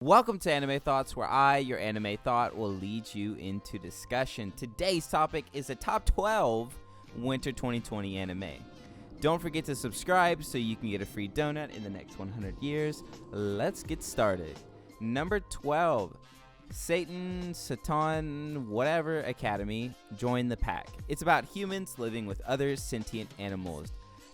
Welcome to Anime Thoughts, where I, your anime thought, will lead you into discussion. Today's topic is the top 12 winter 2020 anime. Don't forget to subscribe so you can get a free donut in the next 100 years. Let's get started. Number 12, Satan, whatever Academy, Join the Pack. It's about humans living with other sentient animals.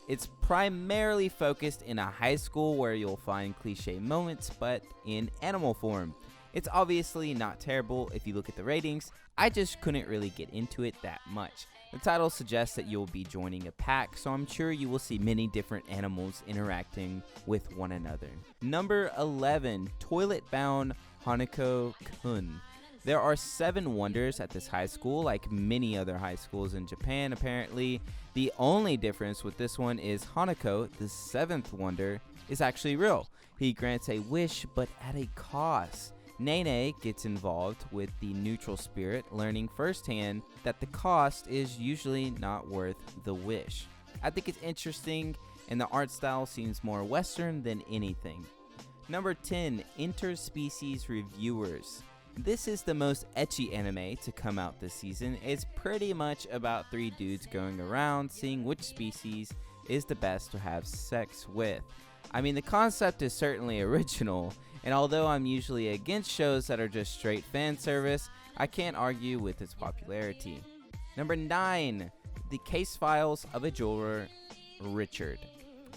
It's primarily focused in a high school where you'll find cliche moments, but in animal form. It's obviously not terrible if you look at the ratings. I just couldn't really get into it that much. The title suggests that you'll be joining a pack, so I'm sure you will see many different animals interacting with one another. Number 11, Toilet Bound Hanako Gun. There are 7 wonders at this high school, like many other high schools in Japan apparently. The only difference with this one is Hanako, the 7th wonder, is actually real. He grants a wish, but at a cost. Nene gets involved with the neutral spirit, learning firsthand that the cost is usually not worth the wish. I think it's interesting, and the art style seems more Western than anything. Number 10, Interspecies Reviewers. This is the most ecchi anime to come out this season. It's pretty much about 3 dudes going around seeing which species is the best to have sex with. I mean, the concept is certainly original, and although I'm usually against shows that are just straight fan service, I can't argue with its popularity. Number 9, The Case Files of a Jeweler, Richard.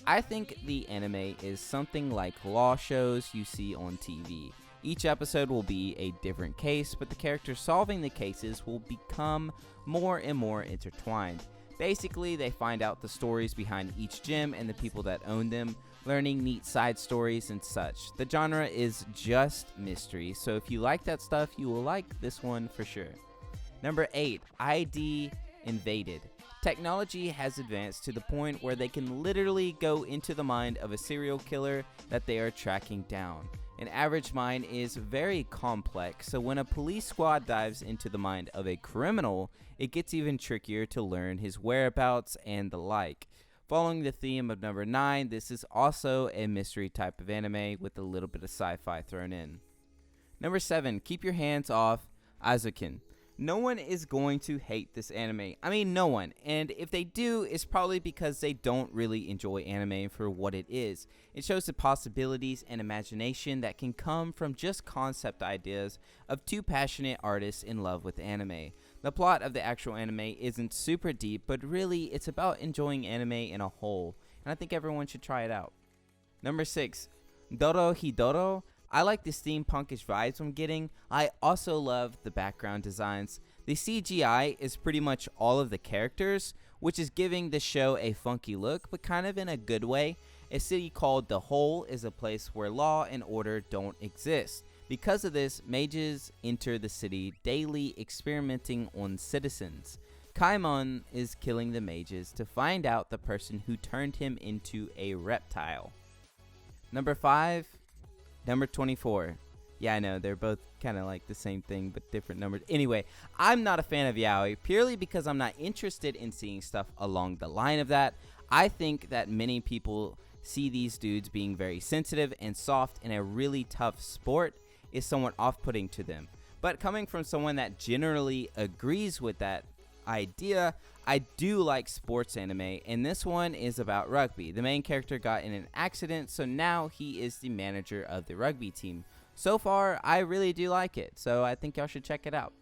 I think the anime is something like law shows you see on TV. Each episode will be a different case, but the characters solving the cases will become more and more intertwined. Basically, they find out the stories behind each gem and the people that own them, learning neat side stories and such. The genre is just mystery, so if you like that stuff, you will like this one for sure. Number 8, ID Invaded. Technology has advanced to the point where they can literally go into the mind of a serial killer that they are tracking down. An average mind is very complex, so when a police squad dives into the mind of a criminal, it gets even trickier to learn his whereabouts and the like. Following the theme of number 9, this is also a mystery type of anime with a little bit of sci-fi thrown in. Number 7, Keep Your Hands Off Azukin. No one is going to hate this anime. I mean, no one. And if they do, it's probably because they don't really enjoy anime for what it is. It shows the possibilities and imagination that can come from just concept ideas of 2 passionate artists in love with anime. The plot of the actual anime isn't super deep, but really it's about enjoying anime in a whole. And I think everyone should try it out. Number 6, Dodo Hee. I like the steampunkish vibes I'm getting. I also love the background designs. The CGI is pretty much all of the characters, which is giving the show a funky look, but kind of in a good way. A city called The Hole is a place where law and order don't exist. Because of this, mages enter the city daily, experimenting on citizens. Kaimon is killing the mages to find out the person who turned him into a reptile. Number 5, Number 24. Yeah, I know, they're both kind of like the same thing, but different numbers. Anyway, I'm not a fan of yaoi, purely because I'm not interested in seeing stuff along the line of that. I think that many people see these dudes being very sensitive and soft in a really tough sport is somewhat off-putting to them. But coming from someone that generally agrees with that idea, I do like sports anime, and this one is about rugby. The main character got in an accident, so now he is the manager of the rugby team. So far, I really do like it, so I think y'all should check it out.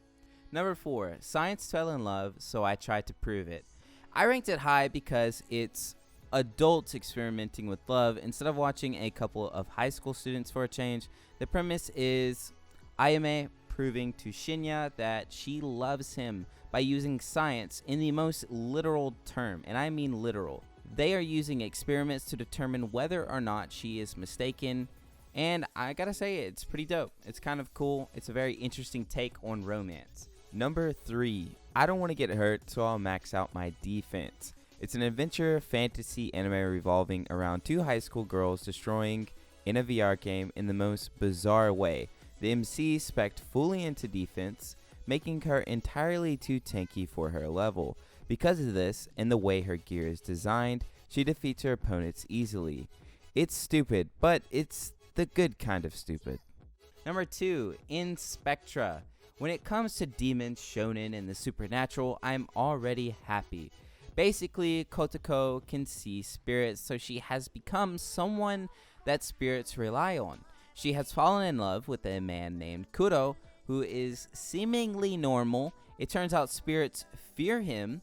Number 4, Science Fell in Love, So I Tried to Prove It. I ranked it high because it's adults experimenting with love instead of watching a couple of high school students for a change. The premise is Ayame proving to Shinya that she loves him by using science in the most literal term, and I mean literal. They are using experiments to determine whether or not she is mistaken, and I gotta say, it's pretty dope. It's kind of cool. It's a very interesting take on romance. Number 3, I Don't Want to Get Hurt, So I'll Max Out My Defense. It's an adventure fantasy anime revolving around 2 high school girls destroying in a VR game in the most bizarre way. The MC spec'd fully into defense, making her entirely too tanky for her level. Because of this, and the way her gear is designed, she defeats her opponents easily. It's stupid, but it's the good kind of stupid. Number 2, in Spectra. When it comes to demons, shonen, and the supernatural, I'm already happy. Basically, Kotoko can see spirits, so she has become someone that spirits rely on. She has fallen in love with a man named Kuro, who is seemingly normal. It turns out spirits fear him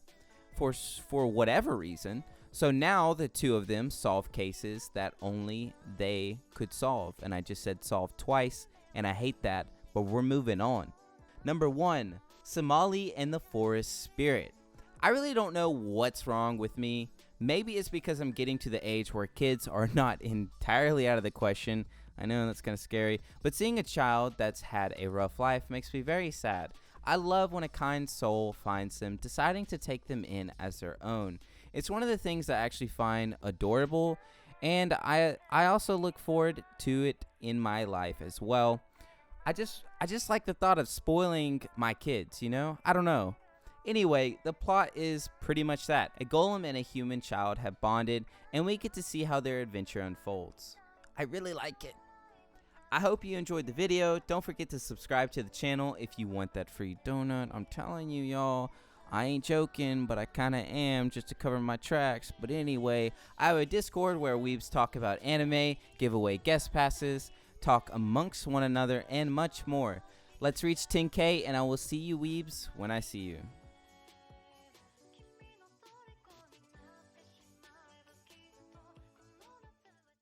for whatever reason. So now the two of them solve cases that only they could solve. And I just said solve twice, and I hate that, but we're moving on. Number 1, Somali and the Forest Spirit. I really don't know what's wrong with me. Maybe it's because I'm getting to the age where kids are not entirely out of the question. I know that's kind of scary, but seeing a child that's had a rough life makes me very sad. I love when a kind soul finds them, deciding to take them in as their own. It's one of the things that I actually find adorable, and I also look forward to it in my life as well. I just like the thought of spoiling my kids, you know? I don't know. Anyway, the plot is pretty much that. A golem and a human child have bonded, and we get to see how their adventure unfolds. I really like it. I hope you enjoyed the video. Don't forget to subscribe to the channel if you want that free donut. I'm telling you, y'all, I ain't joking, but I kinda am, just to cover my tracks. But anyway, I have a Discord where weebs talk about anime, give away guest passes, talk amongst one another, and much more. Let's reach 10K, and I will see you weebs when I see you.